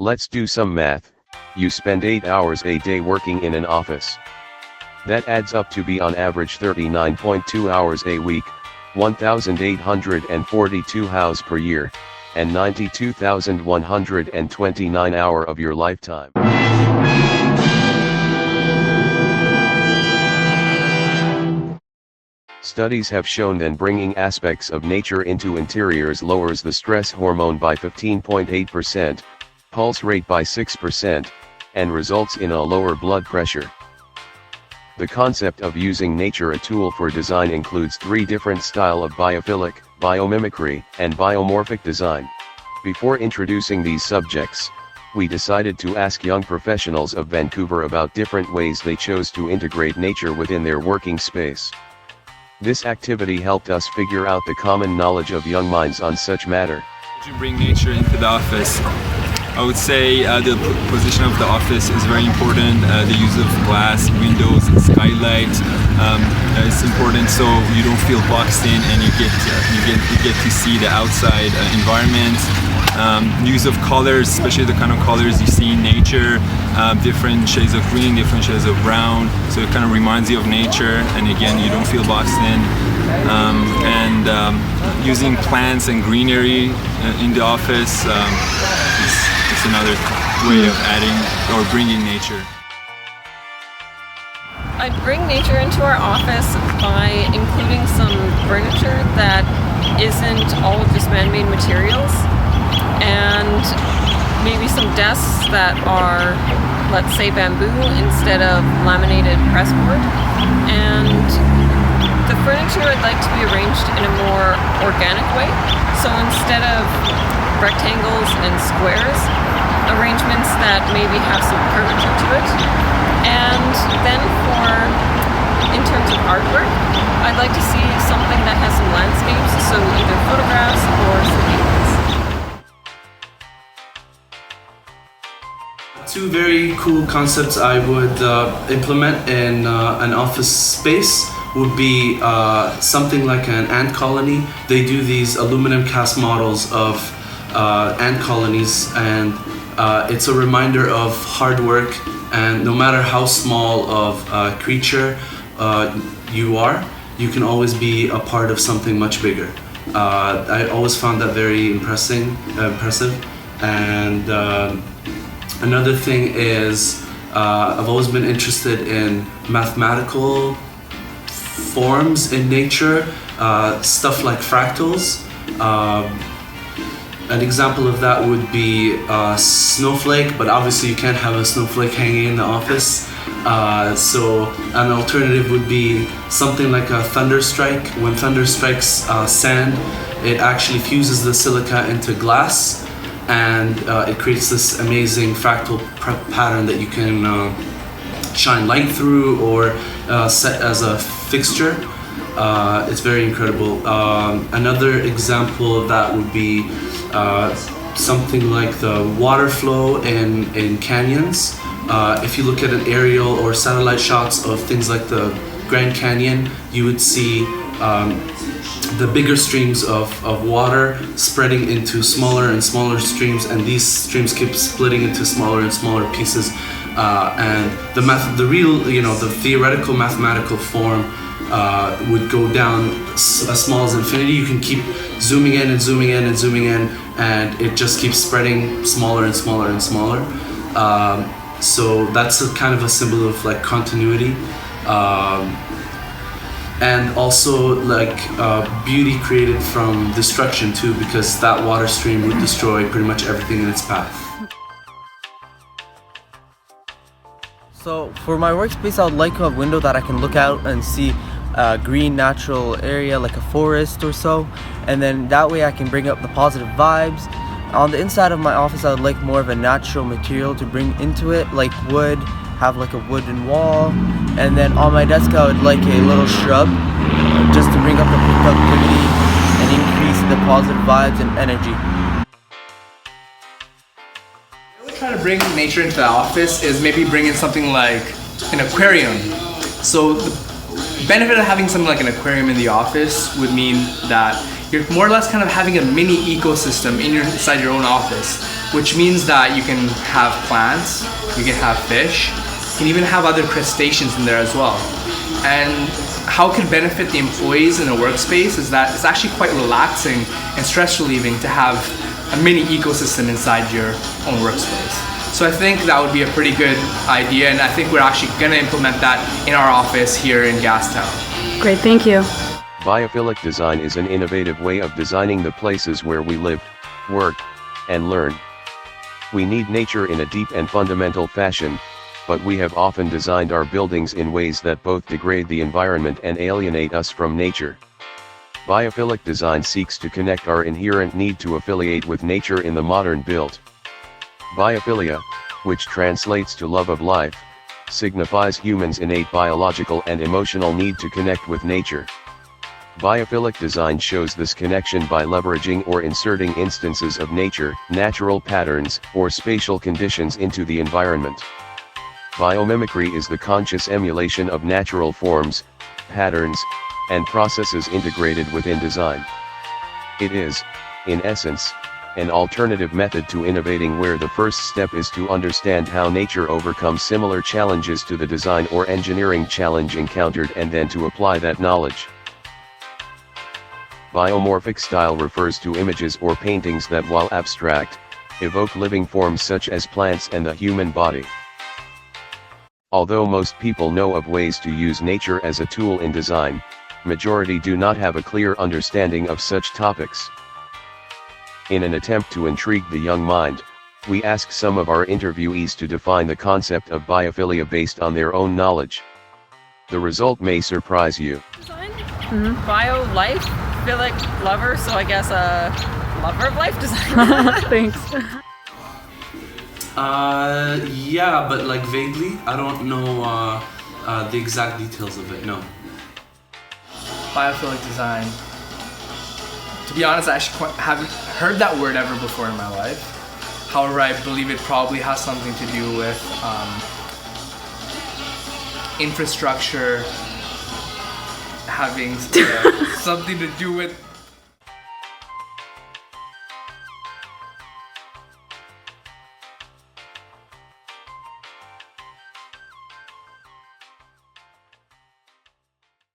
Let's do some math. You spend 8 hours a day working in an office. That adds up to be on average 39.2 hours a week, 1,842 hours per year, and 92,129 hours of your lifetime. Studies have shown that bringing aspects of nature into interiors lowers the stress hormone by 15.8%, pulse rate by 6%, and results in a lower blood pressure. The concept of using nature a tool for design includes 3 different styles of biophilic, biomimicry, and biomorphic design. Before introducing these subjects, we decided to ask young professionals of Vancouver about different ways they chose to integrate nature within their working space. This activity helped us figure out the common knowledge of young minds on such matter. To bring nature into the office, I would say the position of the office is very important. The use of glass, windows, and skylight is important, so you don't feel boxed in and you get to see the outside environment. Use of colors, especially the kind of colors you see in nature, different shades of green, different shades of brown, so it kind of reminds you of nature, and again, you don't feel boxed in. Using plants and greenery in the office is another way of adding or bringing nature. I bring nature into our office by including some furniture that isn't all just man-made materials, and maybe some desks that are, let's say, bamboo instead of laminated pressboard. And the furniture I'd like to be arranged in a more organic way. So instead of rectangles and squares, arrangements that maybe have some curvature to it. And then in terms of artwork, I'd like to see something that has some landscapes, so either photographs or some paintings. Two very cool concepts I would implement in an office space would be something like an ant colony. They do these aluminum cast models of ant colonies, and it's a reminder of hard work, and no matter how small of a creature you are, you can always be a part of something much bigger. I always found that very impressive. And another thing is I've always been interested in mathematical forms in nature, stuff like fractals. An example of that would be a snowflake, but obviously you can't have a snowflake hanging in the office. So an alternative would be something like a thunder strike. When thunder strikes sand, it actually fuses the silica into glass, and it creates this amazing fractal pattern that you can shine light through or set as a fixture. It's very incredible. Another example of that would be something like the water flow in canyons. If you look at an aerial or satellite shots of things like the Grand Canyon, you would see the bigger streams of water spreading into smaller and smaller streams, and these streams keep splitting into smaller and smaller pieces. And the theoretical mathematical form would go down as small as infinity. You can keep zooming in and zooming in and zooming in, and it just keeps spreading smaller and smaller and smaller. So that's a kind of a symbol of like continuity. And also like beauty created from destruction too, because that water stream would destroy pretty much everything in its path. So for my workspace, I would like a window that I can look out and see a green natural area like a forest or so, and then that way I can bring up the positive vibes. On the inside of my office, I would like more of a natural material to bring into it, like wood, have like a wooden wall, and then on my desk I would like a little shrub just to bring up the productivity and increase the positive vibes and energy. Really trying to bring nature into the office is maybe bring in something like an aquarium. So the benefit of having something like an aquarium in the office would mean that you're more or less kind of having a mini ecosystem inside your own office. which means that you can have plants, you can have fish, you can even have other crustaceans in there as well. And how it can benefit the employees in a workspace is that it's actually quite relaxing and stress relieving to have a mini ecosystem inside your own workspace. So I think that would be a pretty good idea, and I think we're actually going to implement that in our office here in Gastown. Great, thank you. Biophilic design is an innovative way of designing the places where we live, work, and learn. We need nature in a deep and fundamental fashion, but we have often designed our buildings in ways that both degrade the environment and alienate us from nature. Biophilic design seeks to connect our inherent need to affiliate with nature in the modern build. Biophilia, which translates to love of life, signifies humans' innate biological and emotional need to connect with nature. Biophilic design shows this connection by leveraging or inserting instances of nature, natural patterns, or spatial conditions into the environment. Biomimicry is the conscious emulation of natural forms, patterns, and processes integrated within design. It is, in essence, an alternative method to innovating where the first step is to understand how nature overcomes similar challenges to the design or engineering challenge encountered and then to apply that knowledge. Biomorphic style refers to images or paintings that, while abstract, evoke living forms such as plants and the human body. Although most people know of ways to use nature as a tool in design, majority do not have a clear understanding of such topics. In an attempt to intrigue the young mind, we ask some of our interviewees to define the concept of biophilia based on their own knowledge. The result may surprise you. Design? Bio life, philic lover, so I guess a lover of life design. Thanks. Yeah, but like vaguely. I don't know the exact details of it, no. Biophilic design. To be honest, I actually haven't heard that word ever before in my life. However, I believe it probably has something to do with infrastructure, having something to do with